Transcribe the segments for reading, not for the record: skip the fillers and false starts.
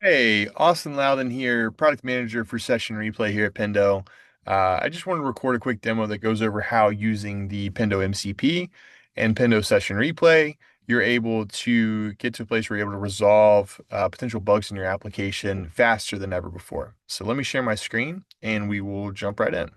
Hey, Austin Loudon here, product manager for Session Replay here at Pendo. I just wanted to record a quick demo that goes over how using the Pendo MCP and Pendo Session Replay, you're able to get to a place where you're able to resolve potential bugs in your application faster than ever before. So let me share my screen and we will jump right in.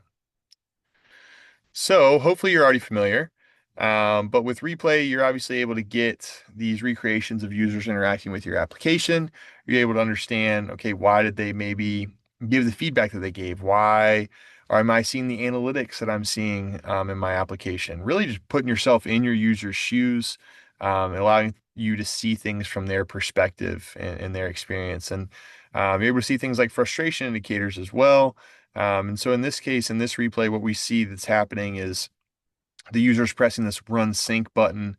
So hopefully you're already familiar. But with replay, you're obviously able to get these recreations of users interacting with your application. You're able to understand, okay, why did they maybe give the feedback that they gave? Why or am I seeing the analytics that I'm seeing in my application? Really just putting yourself in your user's shoes, and allowing you to see things from their perspective and their experience. And you're able to see things like frustration indicators as well. And so in this case, in this replay, what we see that's happening is the user's pressing this run sync button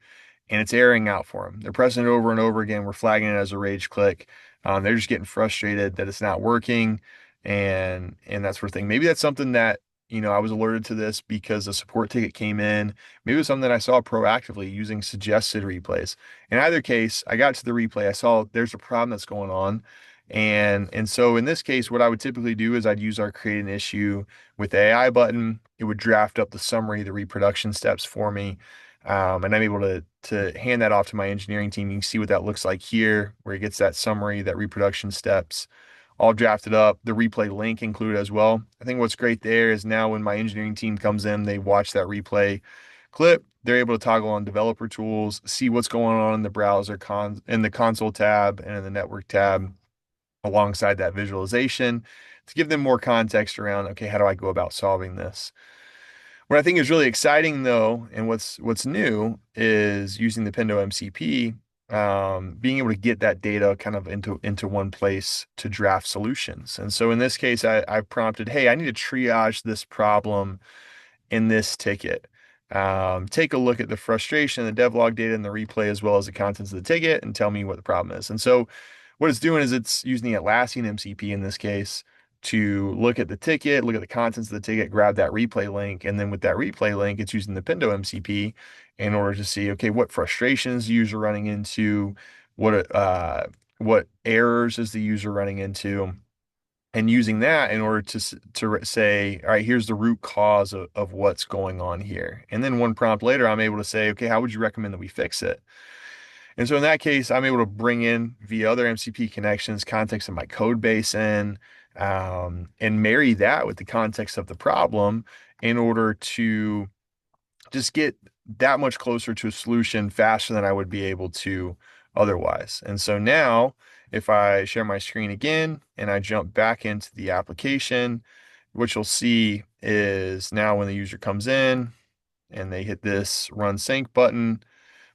and it's erroring out for them. They're pressing it over and over again. We're flagging it as a rage click. They're just getting frustrated that it's not working and that sort of thing. Maybe that's something that, I was alerted to this because a support ticket came in. Maybe it was something that I saw proactively using suggested replays. In either case, I got to the replay. I saw there's a problem that's going on. And so in this case, what I would typically do is I'd use our create an issue with the AI button. It would draft up the summary, the reproduction steps for me. And I'm able to hand that off to my engineering team. You can see what that looks like here, where it gets that summary, that reproduction steps, all drafted up, the replay link included as well. I think what's great there is now when my engineering team comes in, they watch that replay clip, they're able to toggle on developer tools, see what's going on in the browser in the console tab and in the network tab alongside that visualization to give them more context around, okay, how do I go about solving this? What I think is really exciting though, and what's new is using the Pendo MCP, being able to get that data kind of into one place to draft solutions. And so in this case, I prompted, hey, I need to triage this problem in this ticket. Take a look at the frustration, the devlog data, and the replay, as well as the contents of the ticket, and tell me what the problem is. And so, what it's doing is it's using the Atlassian MCP in this case to look at the ticket, look at the contents of the ticket, grab that replay link, and then with that replay link, it's using the Pendo MCP in order to see, okay, what frustrations the user running into, what errors is the user running into, and using that in order to say, all right, here's the root cause of what's going on here. And then one prompt later, I'm able to say, okay, how would you recommend that we fix it? And so in that case, I'm able to bring in via other MCP connections context of my code base and marry that with the context of the problem in order to just get that much closer to a solution faster than I would be able to otherwise. And so now, if I share my screen again and I jump back into the application, what you'll see is now when the user comes in and they hit this run sync button,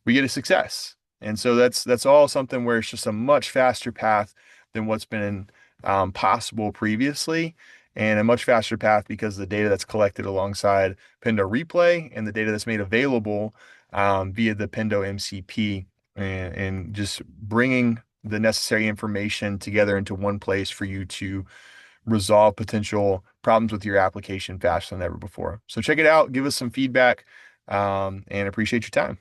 we get a success. And so that's all something where it's just a much faster path than what's been possible previously, and a much faster path because the data that's collected alongside Pendo Replay and the data that's made available via the Pendo MCP, and just bringing the necessary information together into one place for you to resolve potential problems with your application faster than ever before. So check it out, give us some feedback, and appreciate your time.